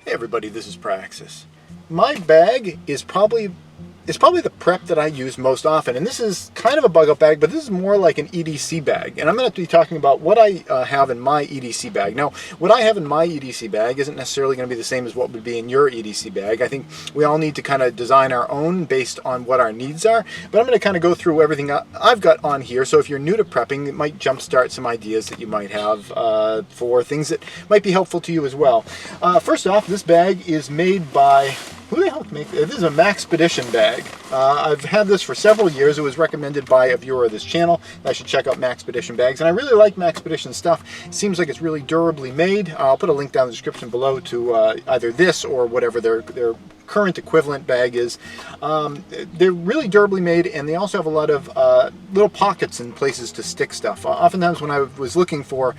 Hey everybody, this is Praxis. My bag is probably the prep that I use most often, and this is kind of a bug out bag, but this is more like an EDC bag, and I'm going to be talking about what I have in my EDC bag. Now, what I have in my EDC bag isn't necessarily going to be the same as what would be in your EDC bag. I think we all need to kind of design our own based on what our needs are, but I'm going to kind of go through everything I've got on here, so if you're new to prepping, it might jumpstart some ideas that you might have for things that might be helpful to you as well. First off, this bag is made by... who the hell can make this? This is a Maxpedition bag. I've had this for several years. It was recommended by a viewer of this channel. I should check out Maxpedition bags. And I really like Maxpedition stuff. It seems like it's really durably made. I'll put a link down in the description below to either this or whatever their current equivalent bag is. They're really durably made, and they also have a lot of little pockets and places to stick stuff. Oftentimes when I was looking for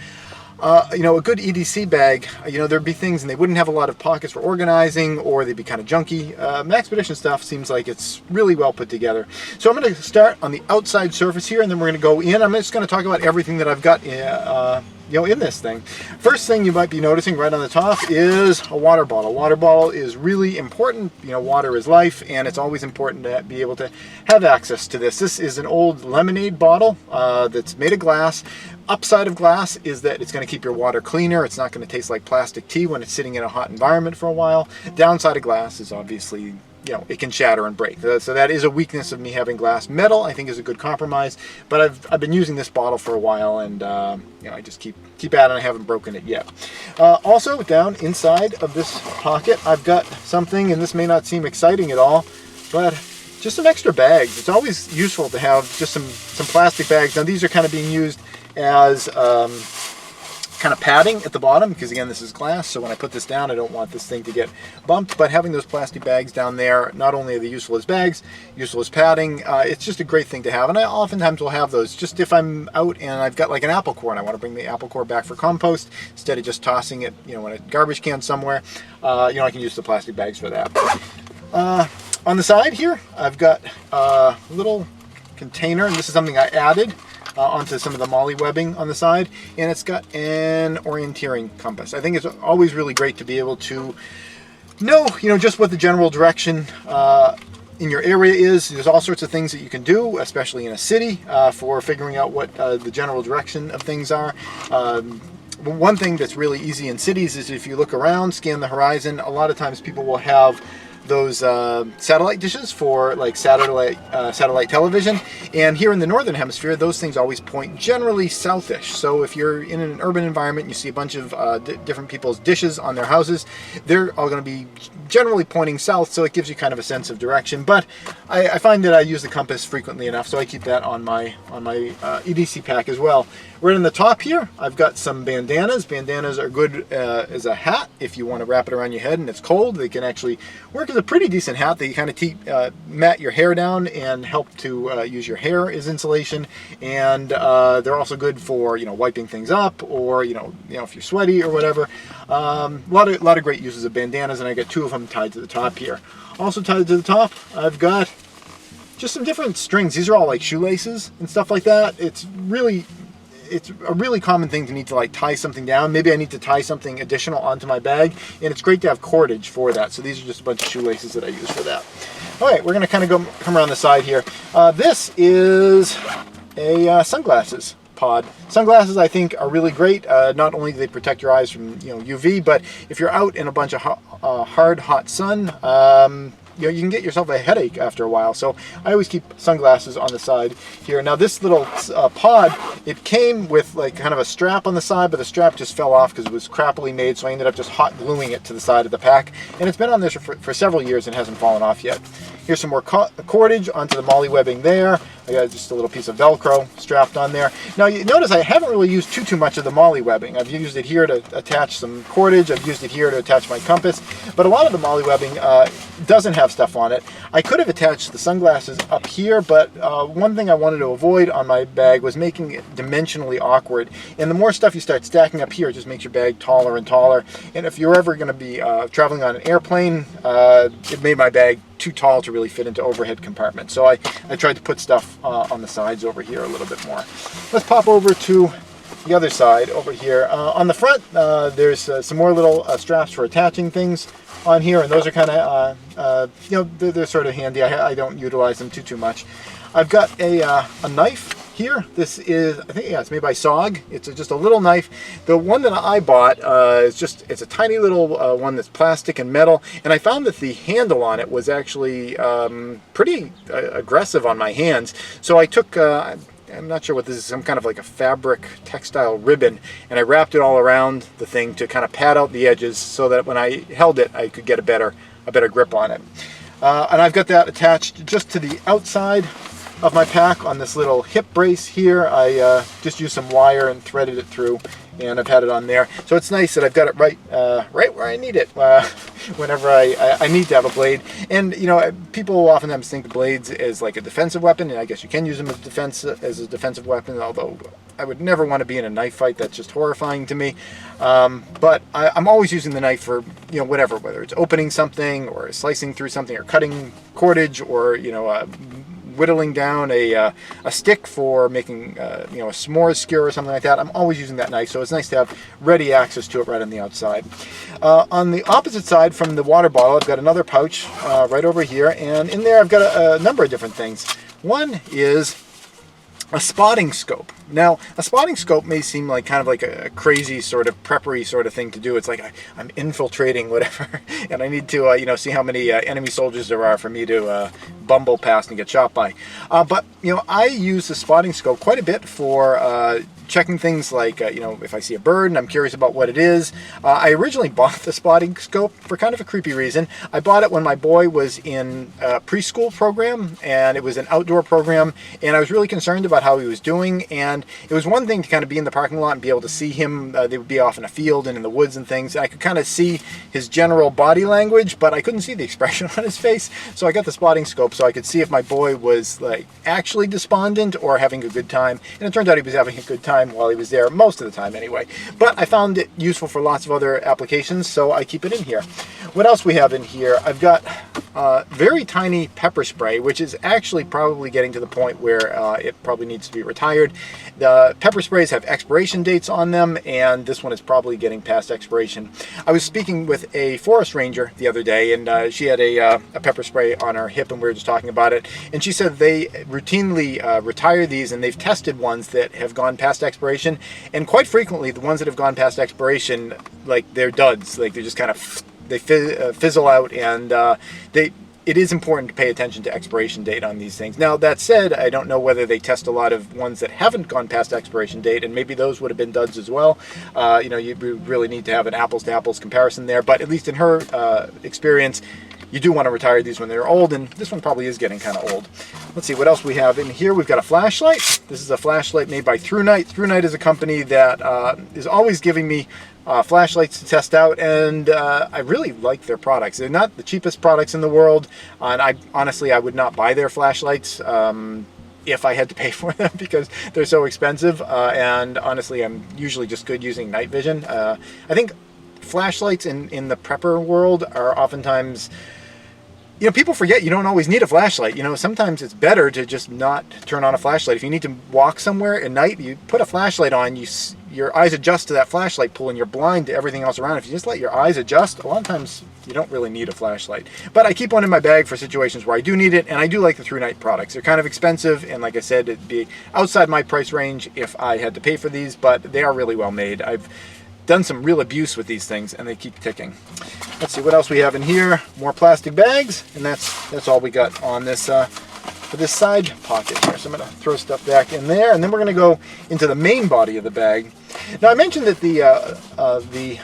you know, a good EDC bag, you know, there'd be things and they wouldn't have a lot of pockets for organizing, or they'd be kind of junky. Maxpedition stuff seems like it's really well put together. So I'm going to start on the outside surface here, and then we're going to go in. I'm just going to talk about everything that I've got you know, in this thing. First thing you might be noticing right on the top is a water bottle. Water bottle is really important. You know, water is life, and it's always important to be able to have access to this. This is an old lemonade bottle that's made of glass. Upside of glass is that it's going to keep your water cleaner. It's not going to taste like plastic tea when it's sitting in a hot environment for a while. Downside of glass is obviously, you know, it can shatter and break. So that is a weakness of me having glass. Metal, I think, is a good compromise, but I've been using this bottle for a while, and you know, I just keep at it. I haven't broken it yet. Also, down inside of this pocket, I've got something, and this may not seem exciting at all, but just some extra bags. It's always useful to have just some plastic bags. Now, these are kind of being used as kind of padding at the bottom, because again, this is glass, so when I put this down, I don't want this thing to get bumped. But having those plastic bags down there, not only are they useful as bags, useful as padding, it's just a great thing to have. And I oftentimes will have those just if I'm out and I've got like an apple core and I want to bring the apple core back for compost instead of just tossing it, you know, in a garbage can somewhere. You know, I can use the plastic bags for that. On the side here, I've got a little container, and this is something I added onto some of the MOLLE webbing on the side, and it's got an orienteering compass. I think it's always really great to be able to know, you know, just what the general direction in your area is. There's all sorts of things that you can do, especially in a city, for figuring out what the general direction of things are. One thing that's really easy in cities is if you look around, scan the horizon, a lot of times people will have those satellite dishes for like satellite television, and here in the northern hemisphere those things always point generally southish. So if you're in an urban environment, you see a bunch of different people's dishes on their houses, they're all going to be generally pointing south, so it gives you kind of a sense of direction. But I find that I use the compass frequently enough, so I keep that on my EDC pack as well. Right on the top here, I've got some bandanas. Bandanas are good as a hat if you want to wrap it around your head and it's cold. They can actually work as a pretty decent hat. They kind of mat your hair down and help to use your hair as insulation. And they're also good for, you know, wiping things up, or you know if you're sweaty or whatever. A lot of great uses of bandanas, and I got two of them tied to the top here. Also tied to the top, I've got just some different strings. These are all like shoelaces and stuff like that. It's a really common thing to need to like tie something down. Maybe I need to tie something additional onto my bag, and it's great to have cordage for that. So these are just a bunch of shoelaces that I use for that. All right, we're going to kind of come around the side here. This is a sunglasses pod. Sunglasses, I think, are really great. Not only do they protect your eyes from, you know, UV, but if you're out in a bunch of hard, hot sun, you know, you can get yourself a headache after a while. So I always keep sunglasses on the side here. Now this little pod, it came with like kind of a strap on the side, but the strap just fell off because it was crappily made, so I ended up just hot gluing it to the side of the pack. And it's been on there for several years and hasn't fallen off yet. Here's some more cordage onto the MOLLE webbing there. I got just a little piece of Velcro strapped on there. Now you notice I haven't really used too much of the MOLLE webbing. I've used it here to attach some cordage. I've used it here to attach my compass. But a lot of the MOLLE webbing doesn't have stuff on it. I could have attached the sunglasses up here, but one thing I wanted to avoid on my bag was making it dimensionally awkward. And the more stuff you start stacking up here, it just makes your bag taller and taller. And if you're ever going to be traveling on an airplane, it made my bag too tall to really fit into overhead compartments. So I tried to put stuff on the sides over here a little bit more. Let's pop over to the other side over here. On the front, there's some more little straps for attaching things on here, and those are kind of, you know, they're sort of handy. I don't utilize them too much. I've got a knife here. This is, I think, yeah, it's made by SOG. It's just a little knife. The one that I bought it's a tiny little one that's plastic and metal, and I found that the handle on it was actually pretty aggressive on my hands. So I took, I'm not sure what this is, some kind of like a fabric textile ribbon, and I wrapped it all around the thing to kind of pad out the edges so that when I held it, I could get a better grip on it. And I've got that attached just to the outside of my pack on this little hip brace here. I just used some wire and threaded it through, and I've had it on there. So it's nice that I've got it right where I need it whenever I need to have a blade. And you know, people oftentimes think blades as like a defensive weapon, and I guess you can use them as a defensive weapon, although I would never want to be in a knife fight. That's just horrifying to me. But I'm always using the knife for, you know, whatever, whether it's opening something or slicing through something or cutting cordage, or, you know, whittling down a stick for making you know, a s'mores skewer or something like that. I'm always using that knife, so it's nice to have ready access to it right on the outside. On the opposite side from the water bottle, I've got another pouch right over here, and in there I've got a number of different things. One is a spotting scope. Now, a spotting scope may seem like kind of like a crazy sort of preppery sort of thing to do. It's like I'm infiltrating whatever, and I need to you know, see how many enemy soldiers there are for me to bumble past and get shot by. But you know, I use the spotting scope quite a bit for checking things like, you know, if I see a bird and I'm curious about what it is. I originally bought the spotting scope for kind of a creepy reason. I bought it when my boy was in a preschool program, and it was an outdoor program, and I was really concerned about how he was doing. And it was one thing to kind of be in the parking lot and be able to see him. They would be off in a field and in the woods and things, and I could kind of see his general body language, but I couldn't see the expression on his face. So I got the spotting scope so I could see if my boy was like actually despondent or having a good time. And it turned out he was having a good time while he was there, most of the time anyway. But I found it useful for lots of other applications, so I keep it in here. What else we have in here? I've got very tiny pepper spray, which is actually probably getting to the point where it probably needs to be retired. The pepper sprays have expiration dates on them, and this one is probably getting past expiration. I was speaking with a forest ranger the other day, and she had a pepper spray on her hip, and we were just talking about it, and she said they routinely retire these, and they've tested ones that have gone past expiration, and quite frequently the ones that have gone past expiration, like, they're duds. Like, they're just kind of, they fizzle out, and it is important to pay attention to expiration date on these things. Now, that said, I don't know whether they test a lot of ones that haven't gone past expiration date, and maybe those would have been duds as well. You know, you really need to have an apples to apples comparison there, but at least in her experience, you do want to retire these when they're old, and this one probably is getting kind of old. Let's see what else we have in here. We've got a flashlight. This is a flashlight made by ThruNight. ThruNight is a company that is always giving me flashlights to test out, and I really like their products. They're not the cheapest products in the world, and honestly, I would not buy their flashlights if I had to pay for them because they're so expensive, and honestly, I'm usually just good using night vision. I think flashlights in the prepper world are oftentimes, you know, people forget you don't always need a flashlight. You know, sometimes it's better to just not turn on a flashlight. If you need to walk somewhere at night, you put a flashlight on, your eyes adjust to that flashlight pull, and you're blind to everything else around. If you just let your eyes adjust, a lot of times you don't really need a flashlight. But I keep one in my bag for situations where I do need it, and I do like the ThruNight products. They're kind of expensive, and like I said, it'd be outside my price range if I had to pay for these, but they are really well made. I've done some real abuse with these things, and they keep ticking. Let's see what else we have in here. More plastic bags, and that's all we got on this for this side pocket here. So I'm going to throw stuff back in there, and then we're going to go into the main body of the bag. Now, I mentioned that the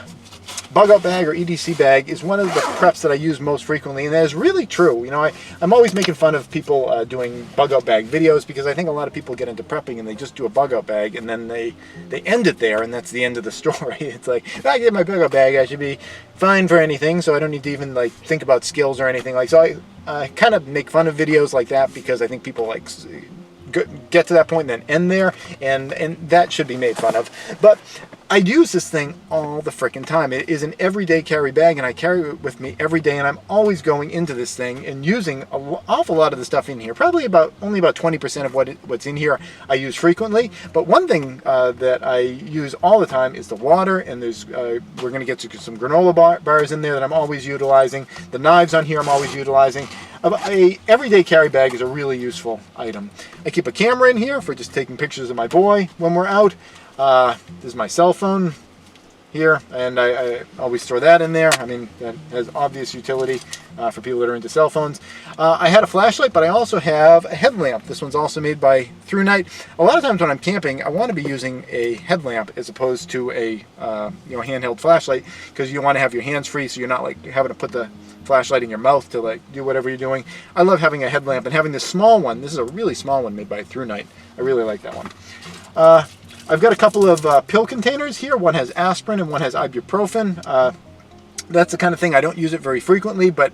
Bug Out Bag or EDC bag is one of the preps that I use most frequently, and that is really true. You know, I'm always making fun of people doing Bug Out Bag videos because I think a lot of people get into prepping and they just do a Bug Out Bag and then they end it there, and that's the end of the story. It's like, if I get my Bug Out Bag, I should be fine for anything, so I don't need to even like think about skills or anything. Like, so I kind of make fun of videos like that because I think people like get to that point and then end there, and that should be made fun of. But I use this thing all the frickin' time. It is an everyday carry bag, and I carry it with me every day, and I'm always going into this thing and using an awful lot of the stuff in here. Probably only about 20% of what's in here I use frequently. But one thing that I use all the time is the water, and there's we're going to get to some granola bars in there that I'm always utilizing. The knives on here I'm always utilizing. A everyday carry bag is a really useful item. I keep a camera in here for just taking pictures of my boy when we're out. This is my cell phone here, and I always throw that in there. I mean, that has obvious utility for people that are into cell phones. I had a flashlight, but I also have a headlamp. This one's also made by ThruNight. A lot of times when I'm camping, I want to be using a headlamp as opposed to a handheld flashlight, because you want to have your hands free, so you're not like having to put the flashlight in your mouth to like do whatever you're doing. I love having a headlamp, and having this small one. This is a really small one made by ThruNight. I really like that one. I've got a couple of pill containers here. One has aspirin and one has ibuprofen. That's the kind of thing, I don't use it very frequently, but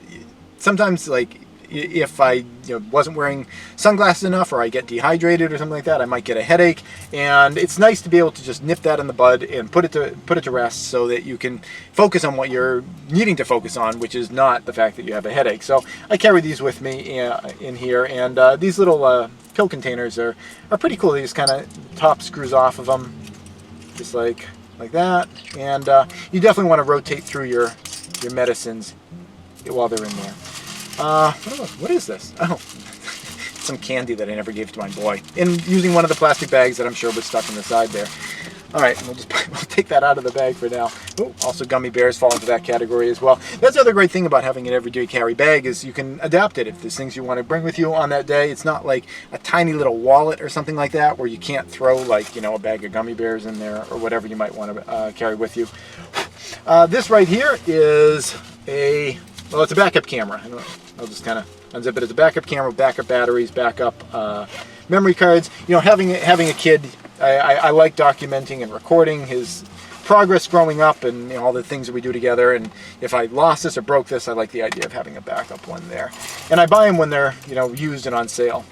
sometimes, like, if I wasn't wearing sunglasses enough, or I get dehydrated or something like that, I might get a headache, and it's nice to be able to just nip that in the bud and put it to rest, so that you can focus on what you're needing to focus on, which is not the fact that you have a headache. So I carry these with me in here, and these little pill containers are pretty cool. They just kind of top screws off of them, just like that, and you definitely want to rotate through your medicines while they're in there. What is this? Oh, some candy that I never gave to my boy, and using one of the plastic bags that I'm sure was stuck in the side there. All right, we'll take that out of the bag for now. Ooh, also gummy bears fall into that category as well. That's the other great thing about having an everyday carry bag, is you can adapt it if there's things you want to bring with you on that day. It's not like a tiny little wallet or something like that, where you can't throw, like, a bag of gummy bears in there or whatever you might want to carry with you. This right here is it's a backup camera. I'll just kind of unzip it. It's a backup camera, backup batteries, backup memory cards. Having a kid, I like documenting and recording his progress growing up, and all the things that we do together. And if I lost this or broke this, I like the idea of having a backup one there. And I buy them when they're used and on sale.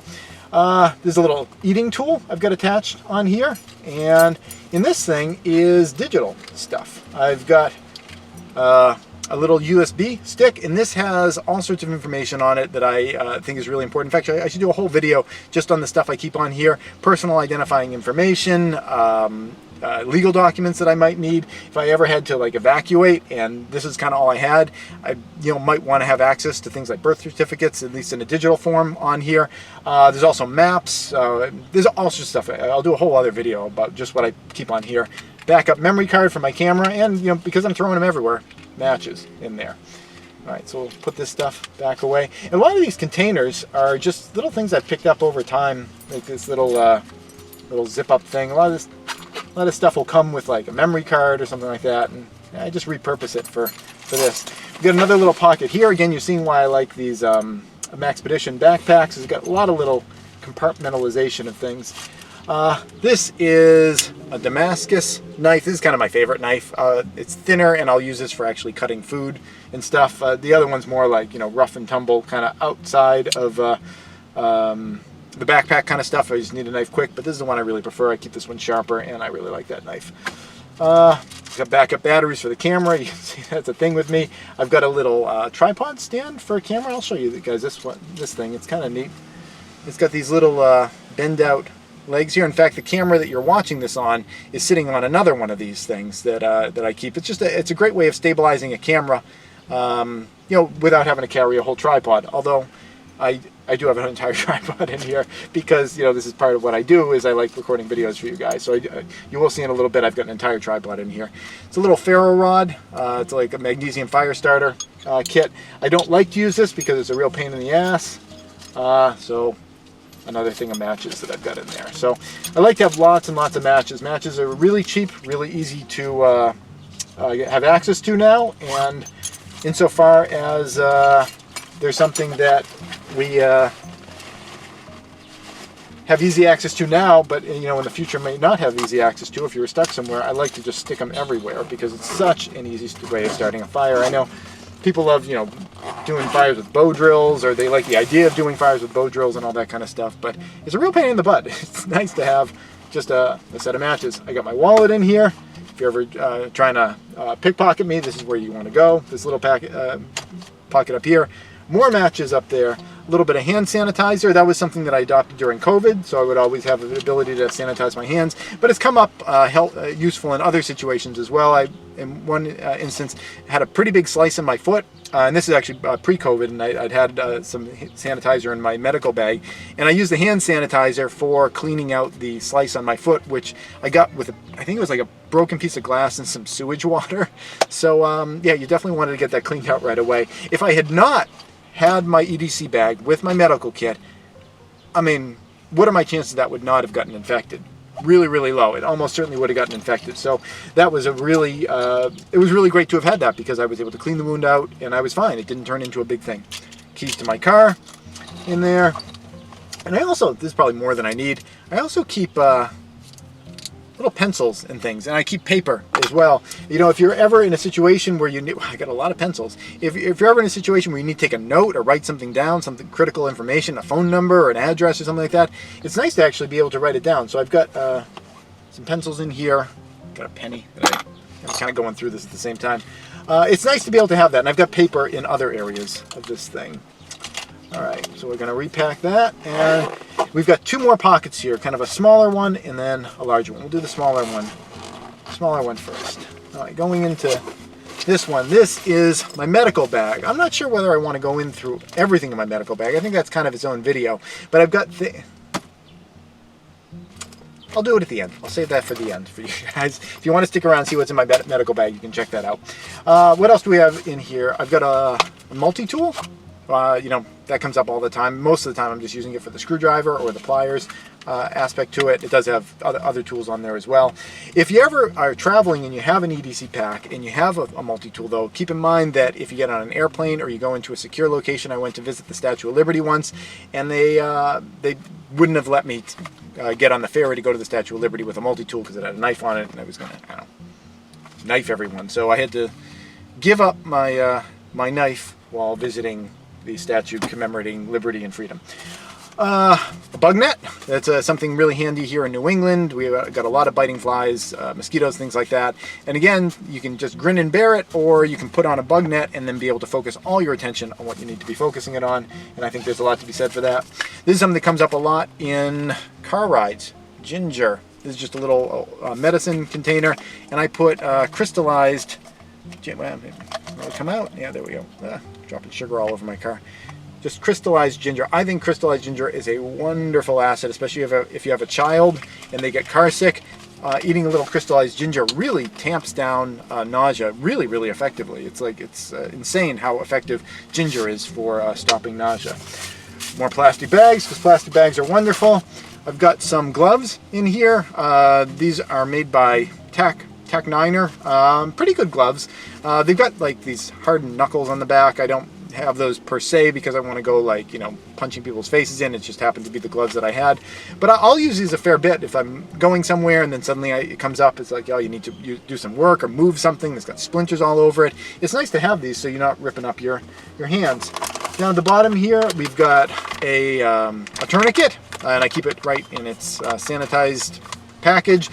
There's a little eating tool I've got attached on here, and in this thing is digital stuff. I've got a little USB stick, and this has all sorts of information on it that I think is really important. In fact, I should do a whole video just on the stuff I keep on here. Personal identifying information, legal documents that I might need if I ever had to like evacuate, and this is kind of all I had. I might want to have access to things like birth certificates, at least in a digital form, on here. There's also maps. There's all sorts of stuff. I'll do a whole other video about just what I keep on here. Backup memory card for my camera, and because I'm throwing them everywhere, matches in there. All right, so we'll put this stuff back away. And a lot of these containers are just little things I've picked up over time, like this little zip-up thing. A lot of stuff will come with like a memory card or something like that, and I just repurpose it for this. We've got another little pocket here. Again, you're seeing why I like these Maxpedition backpacks. It's got a lot of little compartmentalization of things. This is a Damascus knife. This is kind of my favorite knife. It's thinner, and I'll use this for actually cutting food and stuff. The other one's more like, rough and tumble, kind of outside of the backpack kind of stuff. I just need a knife quick, but this is the one I really prefer. I keep this one sharper, and I really like that knife. Got backup batteries for the camera. You can see that's a thing with me. I've got a little tripod stand for a camera. I'll show you guys this thing. It's kind of neat. It's got these little bend out legs here. In fact, the camera that you're watching this on is sitting on another one of these things that I keep. It's just it's a great way of stabilizing a camera, without having to carry a whole tripod. Although I do have an entire tripod in here because this is part of what I do, is I like recording videos for you guys. So you will see in a little bit I've got an entire tripod in here. It's a little ferro rod. It's like a magnesium fire starter kit. I don't like to use this because it's a real pain in the ass. So another thing of matches that I've got in there. So I like to have lots and lots of matches. Matches are really cheap, really easy to have access to now, and insofar as there's something that we have easy access to now, but in the future may not have easy access to if you were stuck somewhere, I like to just stick them everywhere because it's such an easy way of starting a fire. I know people love, doing fires with bow drills, or they like the idea of doing fires with bow drills and all that kind of stuff, but it's a real pain in the butt. It's nice to have just a set of matches. I got my wallet in here. If you're ever trying to pickpocket me, this is where you want to go. This little pocket up here. More matches up there. A little bit of hand sanitizer. That was something that I adopted during COVID, so I would always have the ability to sanitize my hands. But it's come up useful in other situations as well. I, in one instance, had a pretty big slice in my foot. And this is actually pre-COVID, and I'd had some sanitizer in my medical bag. And I used the hand sanitizer for cleaning out the slice on my foot, which I got with, I think it was like a broken piece of glass and some sewage water. So yeah, you definitely wanted to get that cleaned out right away. If I had not had my EDC bag with my medical kit, I mean, what are my chances that would not have gotten infected? Really, really low. It almost certainly would have gotten infected. So that was a really, it was really great to have had that, because I was able to clean the wound out and I was fine. It didn't turn into a big thing. Keys to my car in there. And I also, this is probably more than I need, I also keep little pencils and things, and I keep paper as well. You know, if you're ever in a situation where you need, I got a lot of pencils. If you're ever in a situation where you need to take a note or write something down, something critical information, a phone number or an address or something like that, it's nice to actually be able to write it down. So I've got some pencils in here. Got a penny that I'm kind of going through this at the same time. It's nice to be able to have that, and I've got paper in other areas of this thing. All right, so we're going to repack that, and we've got two more pockets here, kind of a smaller one and then a larger one. We'll do the smaller one first. All right, going into this one, this is my medical bag. I'm not sure whether I want to go in through everything in my medical bag. I think that's kind of its own video, but I've got I'll do it at the end. I'll save that for the end for you guys. If you want to stick around and see what's in my medical bag, you can check that out. What else do we have in here? I've got a multi-tool. You know, that comes up all the time. Most of the time I'm just using it for the screwdriver or the pliers aspect to it. It does have other tools on there as well. If you ever are traveling and you have an EDC pack and you have a multi-tool though, keep in mind that if you get on an airplane or you go into a secure location, I went to visit the Statue of Liberty once, and they wouldn't have let me get on the ferry to go to the Statue of Liberty with a multi-tool because it had a knife on it, and I was going to knife everyone. So I had to give up my my knife while visiting the statue commemorating liberty and freedom. A bug net. That's something really handy here in New England. We've got a lot of biting flies, mosquitoes, things like that. And again, you can just grin and bear it, or you can put on a bug net and then be able to focus all your attention on what you need to be focusing it on. And I think there's a lot to be said for that. This is something that comes up a lot in car rides. Ginger. This is just a little medicine container, and I put crystallized. Will it come out? Yeah, there we go. Dropping sugar all over my car. Just crystallized ginger. I think crystallized ginger is a wonderful asset, especially if you have a child and they get car sick. Eating a little crystallized ginger really tamps down nausea really, really effectively. It's like, it's insane how effective ginger is for stopping nausea. More plastic bags, because plastic bags are wonderful. I've got some gloves in here. These are made by Tech Niner. Pretty good gloves. They've got like these hardened knuckles on the back. I don't have those per se because I want to go like, you know, punching people's faces in. It just happened to be the gloves that I had. But I'll use these a fair bit if I'm going somewhere and then suddenly it comes up. It's like, oh, you need to do some work or move something that's got splinters all over it. It's nice to have these so you're not ripping up your hands. Down at the bottom here, we've got a tourniquet, and I keep it right in its sanitized package.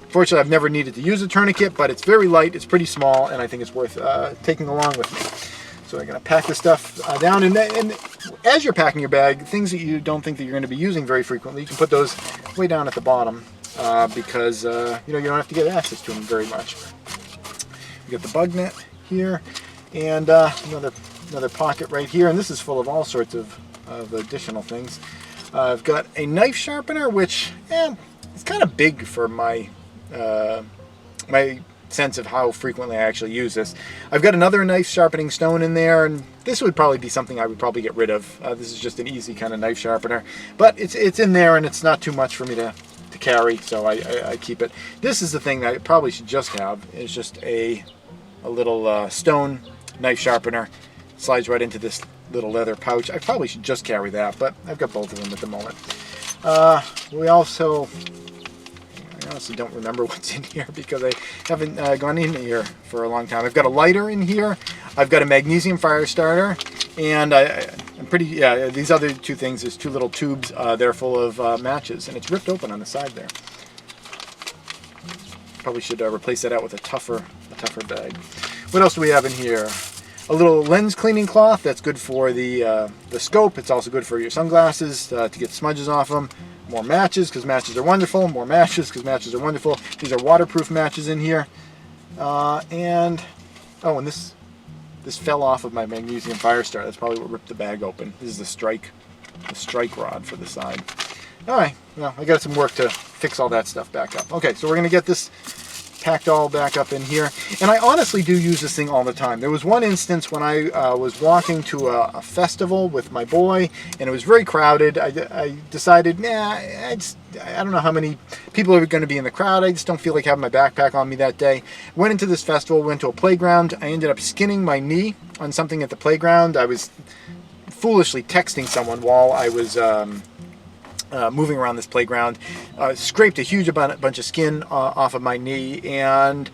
Fortunately, I've never needed to use a tourniquet, but it's very light, it's pretty small, and I think it's worth taking along with me. So I'm going to pack this stuff down, and as you're packing your bag, things that you don't think that you're going to be using very frequently, you can put those way down at the bottom because you know, you don't have to get access to them very much. We got the bug net here, and another pocket right here, and this is full of all sorts of additional things. I've got a knife sharpener, which it's kind of big for my my sense of how frequently I actually use this. I've got another knife sharpening stone in there, and this would probably be something I would probably get rid of. This is just an easy kind of knife sharpener, but it's in there and it's not too much for me to carry, so I keep it. This is the thing that I probably should just have. It's just a little stone knife sharpener. Slides right into this little leather pouch. I probably should just carry that, but I've got both of them at the moment. I honestly don't remember what's in here because I haven't gone in here for a long time. I've got a lighter in here. I've got a magnesium fire starter, and I'm pretty, these other two things, there's two little tubes. They're full of matches, and it's ripped open on the side there. Probably should replace that out with a tougher bag. What else do we have in here? A little lens cleaning cloth. That's good for the scope. It's also good for your sunglasses to get smudges off them. More matches, because matches are wonderful. More matches, because matches are wonderful. These are waterproof matches in here. And this fell off of my magnesium fire starter. That's probably what ripped the bag open. This is the strike rod for the side. All right, well, I got some work to fix all that stuff back up. Okay, so we're gonna get this packed all back up in here. And I honestly do use this thing all the time. There was one instance when I was walking to a festival with my boy, and it was very crowded. I decided, nah, I don't know how many people are going to be in the crowd. I just don't feel like having my backpack on me that day. Went into this festival, went to a playground. I ended up skinning my knee on something at the playground. I was foolishly texting someone while I was moving around this playground, scraped a huge bunch of skin off of my knee, and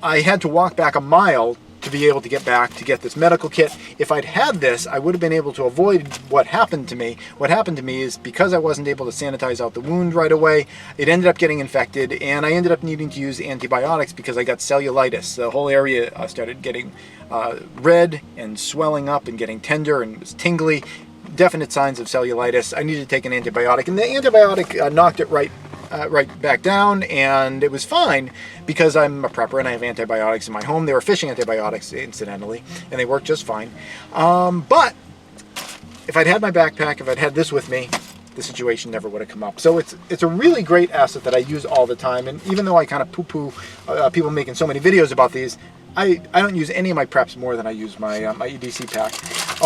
I had to walk back a mile to be able to get back to get this medical kit. If I'd had this, I would have been able to avoid what happened to me. What happened to me is because I wasn't able to sanitize out the wound right away, it ended up getting infected, and I ended up needing to use antibiotics because I got cellulitis. The whole area started getting red and swelling up and getting tender and was tingly. Definite signs of cellulitis. I needed to take an antibiotic, and the antibiotic knocked it right back down, and it was fine because I'm a prepper and I have antibiotics in my home. They were fishing antibiotics, incidentally, and they worked just fine. But if I'd had my backpack, if I'd had this with me, the situation never would have come up. So it's a really great asset that I use all the time, and even though I kind of poo-poo people making so many videos about these, I don't use any of my preps more than I use my EDC pack.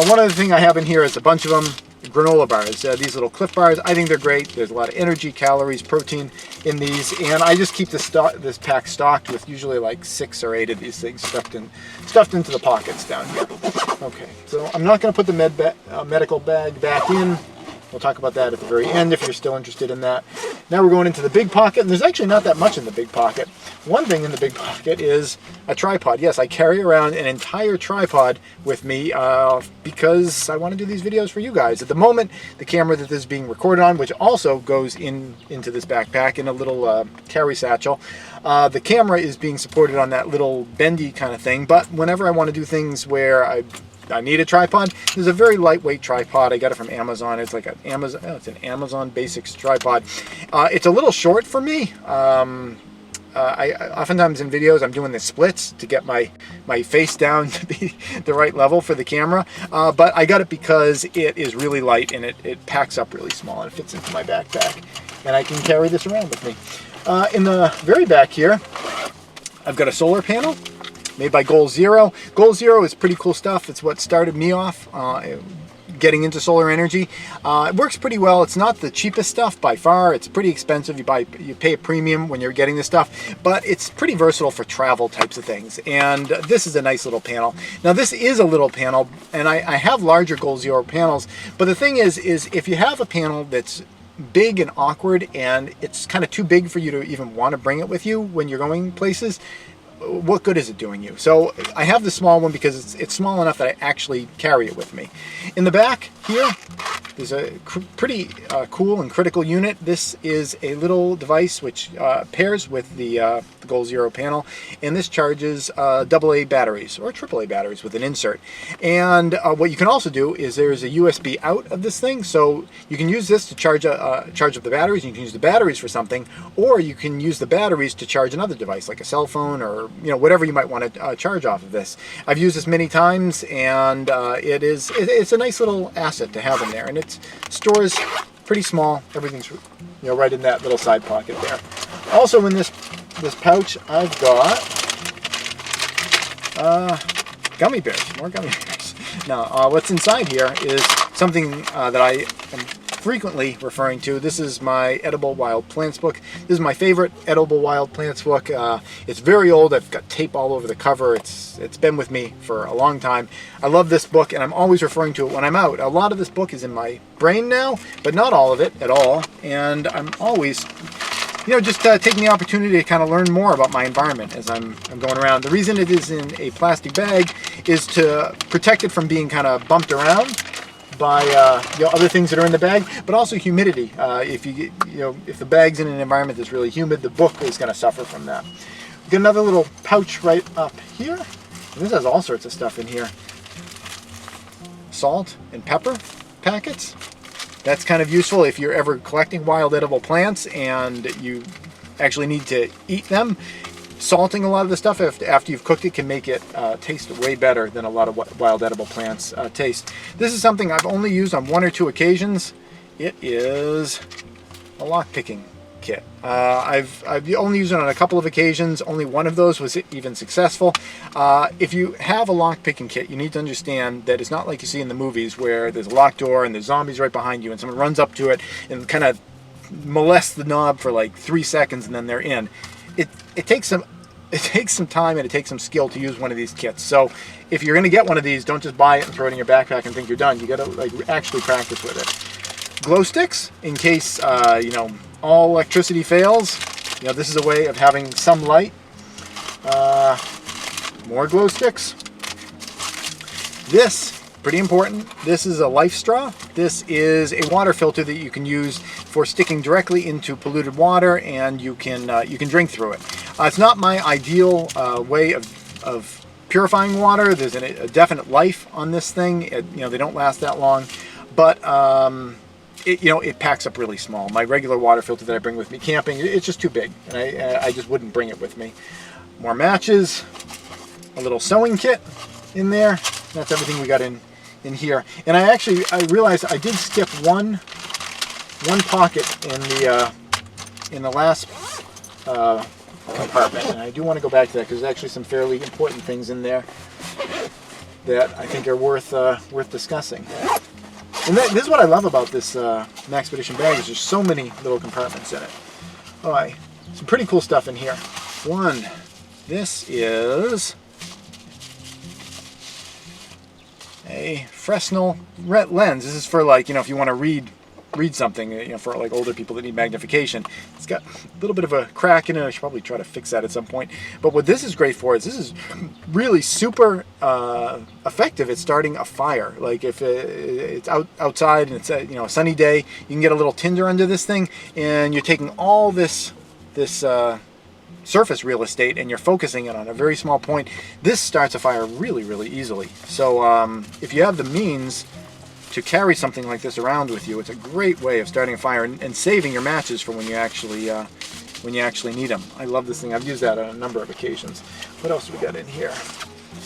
One other thing I have in here is a bunch of them, granola bars. These little Cliff bars, I think they're great. There's a lot of energy, calories, protein in these, and I just keep this pack stocked with usually like 6 or 8 of these things stuffed into the pockets down here. Okay, so I'm not going to put the medical bag back in. We'll talk about that at the very end if you're still interested in that. Now we're going into the big pocket, and there's actually not that much in the big pocket. One thing in the big pocket is a tripod. Yes, I carry around an entire tripod with me because I want to do these videos for you guys. At the moment, the camera that this is being recorded on, which also goes into this backpack in a little carry satchel, the camera is being supported on that little bendy kind of thing, but whenever I want to do things where I need a tripod, there's a very lightweight tripod. I got it from Amazon. It's like an Amazon Basics tripod. It's a little short for me. I oftentimes in videos I'm doing the splits to get my face down to be the right level for the camera, but I got it because it is really light and it packs up really small and it fits into my backpack, and I can carry this around with me. In the very back here, I've got a solar panel made by Goal Zero. Goal Zero is pretty cool stuff. It's what started me off getting into solar energy. It works pretty well. It's not the cheapest stuff by far. It's pretty expensive. You pay a premium when you're getting this stuff, but it's pretty versatile for travel types of things. And this is a nice little panel. Now this is a little panel, and I have larger Goal Zero panels, but the thing is if you have a panel that's big and awkward and it's kind of too big for you to even want to bring it with you when you're going places, what good is it doing you? So I have the small one because it's small enough that I actually carry it with me. In the back here, there's a pretty cool and critical unit. This is a little device which pairs with the Goal Zero panel, and this charges AA batteries or AAA batteries with an insert. And what you can also do is there's a USB out of this thing, so you can use this to charge up the batteries. You can use the batteries for something, or you can use the batteries to charge another device like a cell phone or whatever you might want to charge off of this. I've used this many times, and it's a nice little asset to have in there, and it stores pretty small. Everything's right in that little side pocket there. Also in this pouch, I've got gummy bears, more gummy bears. Now, what's inside here is something that I am frequently referring to. This is my Edible Wild Plants book. This is my favorite Edible Wild Plants book. It's very old. I've got tape all over the cover. It's been with me for a long time. I love this book, and I'm always referring to it when I'm out. A lot of this book is in my brain now, but not all of it at all. And I'm always just taking the opportunity to kind of learn more about my environment as I'm going around. The reason it is in a plastic bag is to protect it from being kind of bumped around by other things that are in the bag, but also humidity. If the bag's in an environment that's really humid, the book is going to suffer from that. You get another little pouch right up here. And this has all sorts of stuff in here. Salt and pepper packets. That's kind of useful if you're ever collecting wild edible plants and you actually need to eat them. Salting a lot of the stuff after you've cooked it can make it taste way better than a lot of wild edible plants taste. This is something I've only used on 1 or 2 occasions. It is a lock picking kit. I've only used it on a couple of occasions. Only one of those was even successful. If you have a lock picking kit, you need to understand that it's not like you see in the movies where there's a locked door and there's zombies right behind you and someone runs up to it and kind of molests the knob for like 3 seconds and then they're in. It takes some time and it takes some skill to use one of these kits. So if you're going to get one of these, don't just buy it and throw it in your backpack and think you're done. You got to like actually practice with it. Glow sticks, in case you know, all electricity fails. You know, this is a way of having some light. More glow sticks. This, pretty important, this is a life straw. This is a water filter that you can use for sticking directly into polluted water, and you can drink through it. It's not my ideal way of purifying water. There's a definite life on this thing. You know, they don't last that long, but it packs up really small. My regular water filter that I bring with me camping, it's just too big, and I just wouldn't bring it with me. More matches, a little sewing kit in there. That's everything we got in here. And I realized I did skip one pocket in the last compartment, and I do want to go back to that because there's actually some fairly important things in there that I think are worth discussing. And this is what I love about this Maxpedition bag, is there's so many little compartments in it. All right, some pretty cool stuff in here. One, this is a Fresnel lens. This is for, like, you know, if you want to read something, you know, for like older people that need magnification. It's got a little bit of a crack in it. I should probably try to fix that at some point. But what this is great for is this is really super effective at starting a fire. Like if it's outside and it's a, you know, a sunny day, you can get a little tinder under this thing, and you're taking all this surface real estate and you're focusing it on a very small point. This starts a fire really, really easily. So if you have the means to carry something like this around with you, it's a great way of starting a fire and saving your matches for when you actually need them. I love this thing. I've used that on a number of occasions. What else do we got in here?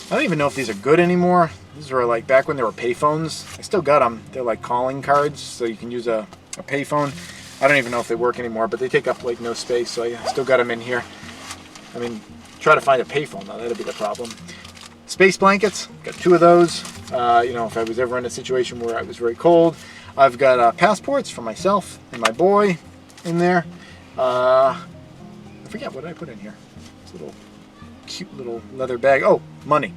I don't even know if these are good anymore. These were like back when there were payphones. I still got them. They're like calling cards, so you can use a payphone. I don't even know if they work anymore, but they take up like no space, so I still got them in here. I mean, try to find a payphone though, that'd be the problem. Space blankets, got 2 of those. You know, if I was ever in a situation where I was very cold. I've got passports for myself and my boy in there. I forget, what did I put in here? This little cute little leather bag. Oh, money.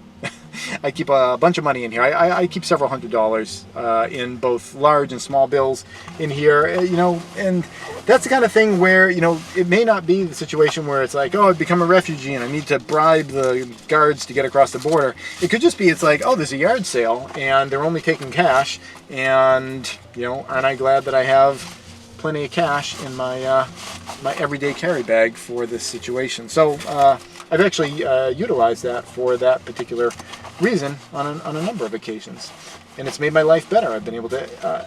I keep a bunch of money in here. I keep several $100s in both large and small bills in here, you know, and that's the kind of thing where, you know, it may not be the situation where it's like, oh, I've become a refugee and I need to bribe the guards to get across the border. It could just be, it's like, oh, there's a yard sale and they're only taking cash, and, you know, aren't I glad that I have plenty of cash in my my everyday carry bag for this situation. So I've actually utilized that for that particular reason on a number of occasions, and it's made my life better. I've been able to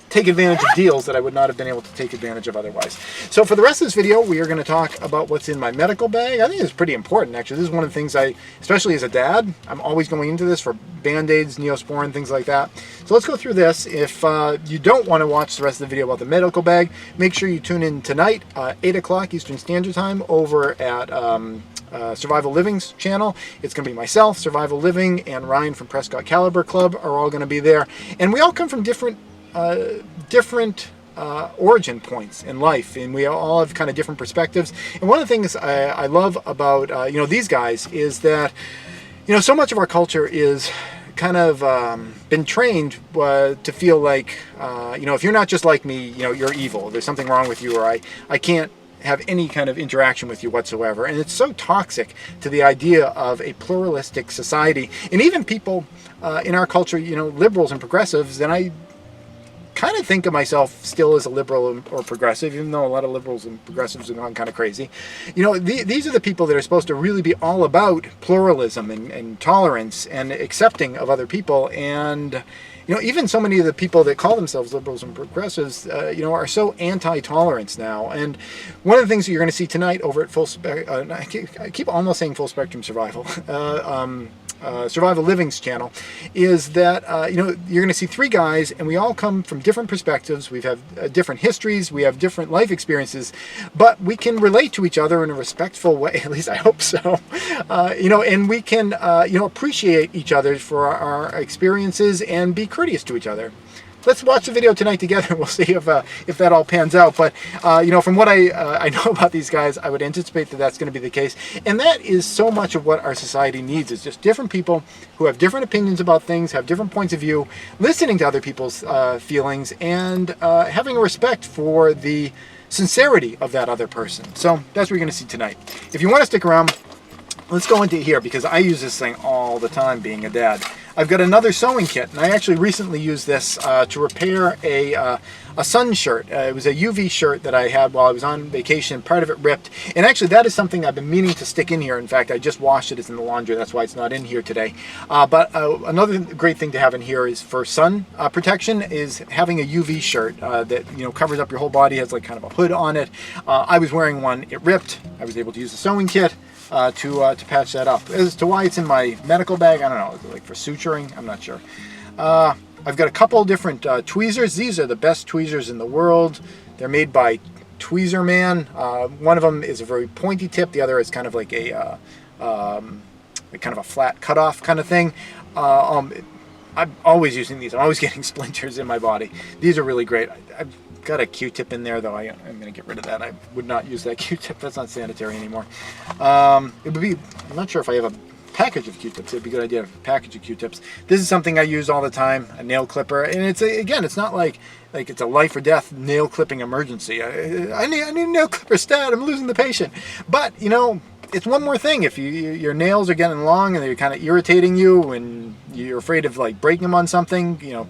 take advantage of deals that I would not have been able to take advantage of otherwise. So for the rest of this video, we are going to talk about what's in my medical bag. I think it's pretty important, actually. This is one of the things especially as a dad, I'm always going into this for Band-Aids, Neosporin, things like that. So let's go through this. If you don't want to watch the rest of the video about the medical bag, make sure you tune in tonight, 8 o'clock Eastern Standard Time, over at Survival Living's channel. It's going to be myself, Survival Living, and Ryan from Prescott Caliber Club are all going to be there. And we all come from different origin points in life, and we all have kind of different perspectives. And one of the things I love about you know, these guys is that, you know, so much of our culture is kind of been trained to feel like you know, if you're not just like me, you know, you're evil. There's something wrong with you, or I can't have any kind of interaction with you whatsoever. And it's so toxic to the idea of a pluralistic society. And even people in our culture, you know, liberals and progressives, and kind of think of myself still as a liberal or progressive, even though a lot of liberals and progressives have gone kind of crazy. You know, these are the people that are supposed to really be all about pluralism and tolerance and accepting of other people. And you know, even so many of the people that call themselves liberals and progressives, you know, are so anti-tolerance now. And one of the things that you're going to see tonight over at I keep almost saying Full Spectrum Survival, Survival Living's channel, is that, you know, you're going to see three guys, and we all come from different perspectives. We have different histories. We have different life experiences, but we can relate to each other in a respectful way. At least I hope so. You know, and we can, you know, appreciate each other for our experiences and be courteous to each other. Let's watch the video tonight together. We'll see if that all pans out. But you know, from what I know about these guys, I would anticipate that that's going to be the case. And that is so much of what our society needs, is just different people who have different opinions about things, have different points of view, listening to other people's feelings, and having a respect for the sincerity of that other person. So that's what you're going to see tonight. If you want to stick around, let's go into here, because I use this thing all the time being a dad. I've got another sewing kit, and I actually recently used this to repair a sun shirt. It was a UV shirt that I had while I was on vacation. Part of it ripped, and actually that is something I've been meaning to stick in here. In fact, I just washed it. It's in the laundry. That's why it's not in here today. But another great thing to have in here is for sun protection, is having a UV shirt that, you know, covers up your whole body, has like kind of a hood on it. I was wearing one. It ripped. I was able to use the sewing kit to patch that up. As to why it's in my medical bag, I don't know, like for suturing, I'm not sure. I've got a couple different tweezers. These are the best tweezers in the world. They're made by Tweezer Man. One of them is a very pointy tip. The other is kind of like a flat cutoff kind of thing. I'm always using these. I'm always getting splinters in my body. These are really great. I've got a Q-tip in there, though. I'm going to get rid of that. I would not use that Q-tip. That's not sanitary anymore. It would be, I'm not sure if I have a package of Q-tips. It'd be a good idea to have a package of Q-tips. This is something I use all the time, a nail clipper. And it's, again, it's not like it's a life or death nail clipping emergency. I need a nail clipper stat. I'm losing the patient. But, you know, it's one more thing. If your nails are getting long and they're kind of irritating you and you're afraid of like breaking them on something, you know,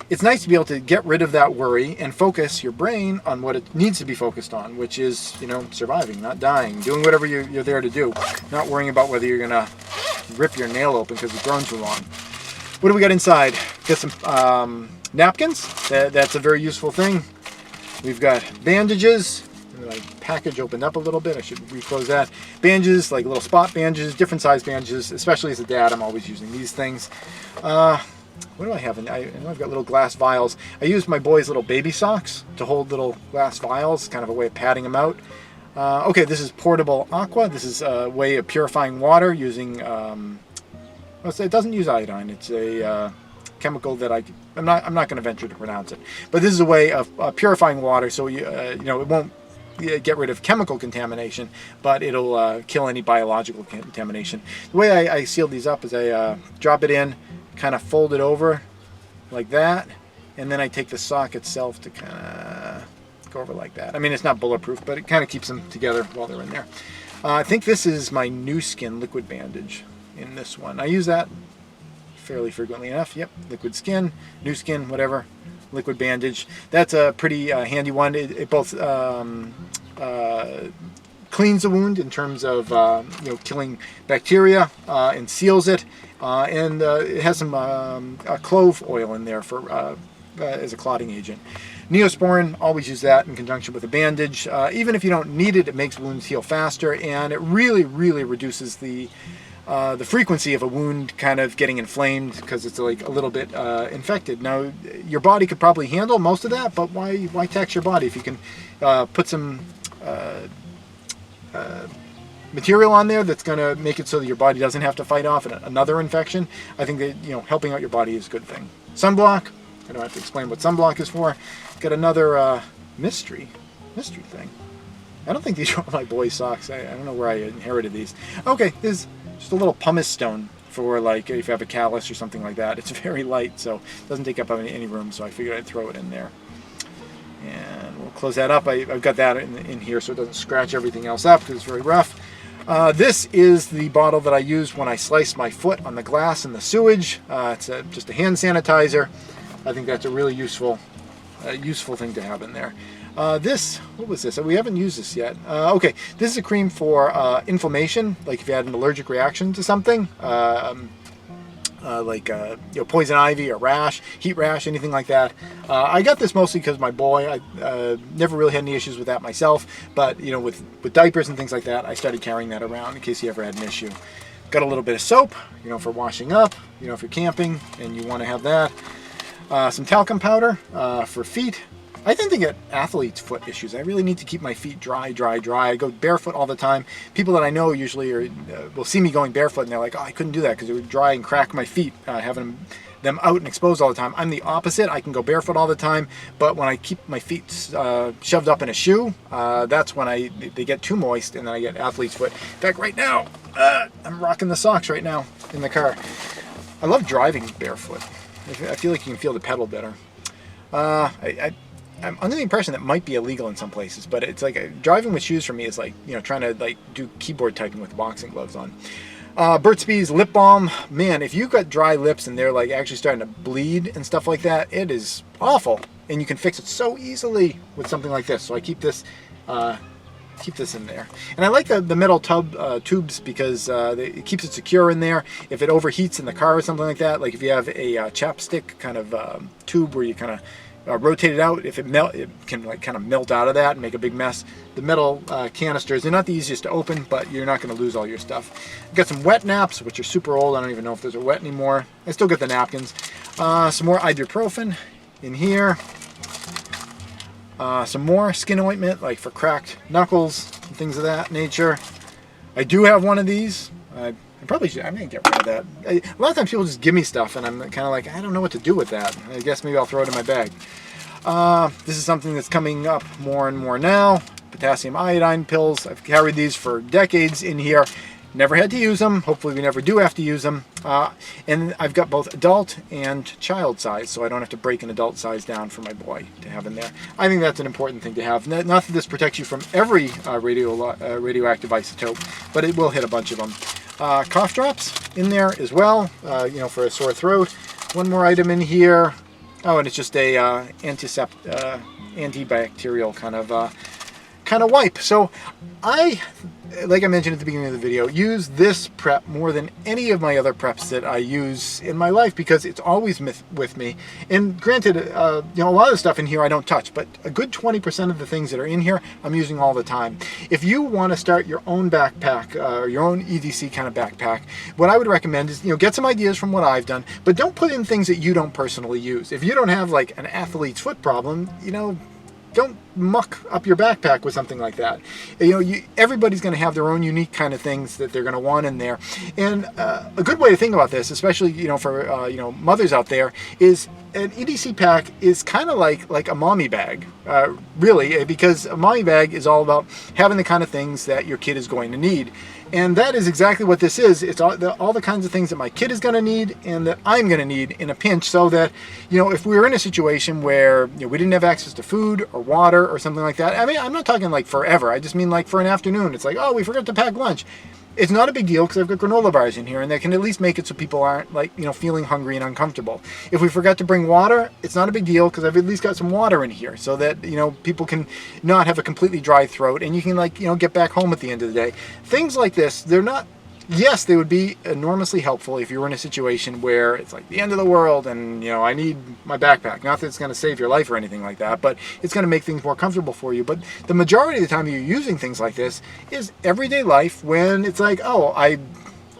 it's nice to be able to get rid of that worry and focus your brain on what it needs to be focused on, which is, you know, surviving, not dying, doing whatever you're there to do, not worrying about whether you're going to rip your nail open because it's grown too long. What do we got inside? Got some napkins. That's a very useful thing. We've got bandages. My package opened up a little bit. I should reclose that. Bandages, like little spot bandages, different size bandages. Especially as a dad, I'm always using these things. What do I have? I know I've got little glass vials. I use my boys' little baby socks to hold little glass vials, kind of a way of padding them out. Okay, this is portable aqua. This is a way of purifying water using, it doesn't use iodine. It's a chemical that I'm not going to venture to pronounce it. But this is a way of purifying water, so you know, it won't get rid of chemical contamination, but it'll kill any biological contamination. The way I seal these up is I drop it in, kind of fold it over like that, and then I take the sock itself to kind of go over like that. I mean, it's not bulletproof, but it kind of keeps them together while they're in there. I think this is my New Skin liquid bandage in this one. I use that fairly frequently enough. Yep, liquid skin, New Skin, whatever, liquid bandage. That's a pretty handy one. It both cleans the wound in terms of you know, killing bacteria and seals it, and it has some clove oil in there for as a clotting agent. Neosporin, always use that in conjunction with a bandage. Even if you don't need it, it makes wounds heal faster, and it really reduces the frequency of a wound kind of getting inflamed because it's like a little bit infected. Now, your body could probably handle most of that, but why tax your body if you can put some material on there that's going to make it so that your body doesn't have to fight off another infection? I think that, you know, helping out your body is a good thing. Sunblock. I don't have to explain what sunblock is for. Got another mystery thing. I don't think these are my boys' socks. I don't know where I inherited these. Okay, this is just a little pumice stone for like if you have a callus or something like that. It's very light, so it doesn't take up any room, so I figured I'd throw it in there. And we'll close that up. I've got that in here so it doesn't scratch everything else up because it's very rough. This is the bottle that I use when I slice my foot on the glass in the sewage. It's just a hand sanitizer. I think that's a really useful useful thing to have in there. This, what was this? We haven't used this yet. Okay, this is a cream for inflammation, like if you had an allergic reaction to something, like poison ivy or rash, heat rash, anything like that. I got this mostly because my boy, I never really had any issues with that myself, but with diapers and things like that, I started carrying that around in case he ever had an issue. Got a little bit of soap, for washing up, if you're camping and you want to have that. Some talcum powder for feet. I tend to get athlete's foot issues. I really need to keep my feet dry. I go barefoot all the time. People that I know usually will see me going barefoot and they're like, oh, I couldn't do that because it would dry and crack my feet, having them out and exposed all the time. I'm the opposite. I can go barefoot all the time, but when I keep my feet shoved up in a shoe, that's when they get too moist and then I get athlete's foot. In fact, right now, I'm rocking the socks right now in the car. I love driving barefoot. I feel like you can feel the pedal better. I'm under the impression that might be illegal in some places, but it's like driving with shoes for me is like, trying to do keyboard typing with boxing gloves on. Burt's Bees lip balm. Man, if you've got dry lips and they're like actually starting to bleed and stuff like that, it is awful. And you can fix it so easily with something like this. So I keep this in there. And I like the metal tubes because it keeps it secure in there. If it overheats in the car or something like that, like if you have a chapstick kind of tube where you kind of rotate it out, if it can kind of melt out of that and make a big mess. The metal canisters, they're not the easiest to open, but you're not going to lose all your stuff. I've got some wet naps, which are super old. I don't even know if those are wet anymore. I still get the napkins. Some more ibuprofen in here. Some more skin ointment, like for cracked knuckles and things of that nature. I do have one of these. I probably should. I'm gonna get rid of that. A lot of times people just give me stuff, and I'm kind of like, I don't know what to do with that. I guess maybe I'll throw it in my bag. This is something that's coming up more and more now. Potassium iodine pills. I've carried these for decades in here. Never had to use them. Hopefully we never do have to use them. And I've got both adult and child size, so I don't have to break an adult size down for my boy to have in there. I think that's an important thing to have. Not that this protects you from every radioactive isotope, but it will hit a bunch of them. Cough drops in there as well, for a sore throat. One more item in here. Oh, and it's just a antibacterial kind of wipe. So like I mentioned at the beginning of the video, use this prep more than any of my other preps that I use in my life because it's always with me. And granted, a lot of the stuff in here I don't touch, but a good 20% of the things that are in here I'm using all the time. If you want to start your own backpack, or your own EDC kind of backpack, what I would recommend is, get some ideas from what I've done, but don't put in things that you don't personally use. If you don't have like an athlete's foot problem, don't muck up your backpack with something like that. Everybody's going to have their own unique kind of things that they're going to want in there. And a good way to think about this, especially for mothers out there, is an EDC pack is kind of like a mommy bag, really, because a mommy bag is all about having the kind of things that your kid is going to need. And that is exactly what this is. It's all the kinds of things that my kid is going to need and that I'm going to need in a pinch, so that, if we were in a situation where we didn't have access to food or water or something like that. I mean, I'm not talking like forever. I just mean like for an afternoon. It's like, oh, we forgot to pack lunch. It's not a big deal because I've got granola bars in here, and they can at least make it so people aren't feeling hungry and uncomfortable. If we forgot to bring water, it's not a big deal because I've at least got some water in here so that people can not have a completely dry throat, and you can get back home at the end of the day. Things like this, they're not. Yes, they would be enormously helpful if you were in a situation where it's like the end of the world and, I need my backpack. Not that it's going to save your life or anything like that, but it's going to make things more comfortable for you. But the majority of the time you're using things like this is everyday life when it's like, oh, I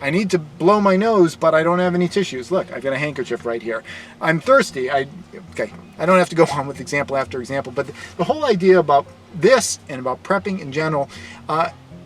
need to blow my nose, but I don't have any tissues. Look, I've got a handkerchief right here. I'm thirsty. I don't have to go on with example after example, but the whole idea about this and about prepping in general,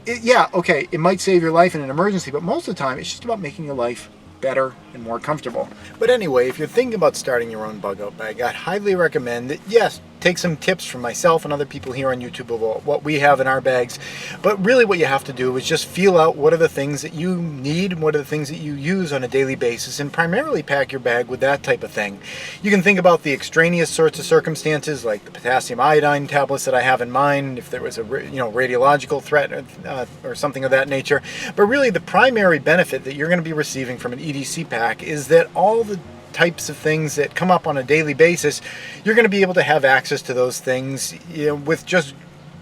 it might save your life in an emergency, but most of the time it's just about making your life better and more comfortable. But anyway, if you're thinking about starting your own bug out bag, I'd highly recommend that, yes, take some tips from myself and other people here on YouTube about what we have in our bags. But really what you have to do is just feel out what are the things that you need and what are the things that you use on a daily basis, and primarily pack your bag with that type of thing. You can think about the extraneous sorts of circumstances, like the potassium iodine tablets that I have in mine, if there was a radiological threat or something of that nature. But really the primary benefit that you're going to be receiving from an EDC pack is that all the types of things that come up on a daily basis, you're going to be able to have access to those things, you know, with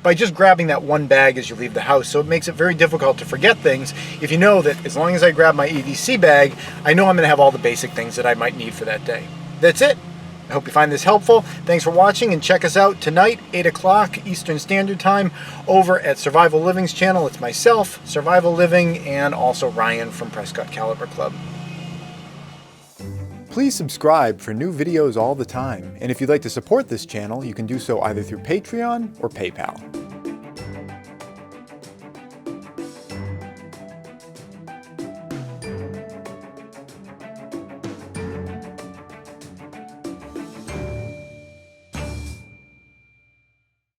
by just grabbing that one bag as you leave the house. So it makes it very difficult to forget things if you know that as long as I grab my EDC bag, I know I'm going to have all the basic things that I might need for that day. That's it. I hope you find this helpful. Thanks for watching, and check us out tonight, 8 o'clock Eastern Standard Time, over at Survival Living's channel. It's myself, Survival Living, and also Ryan from Prescott Caliber Club. Please subscribe for new videos all the time. And if you'd like to support this channel, you can do so either through Patreon or PayPal.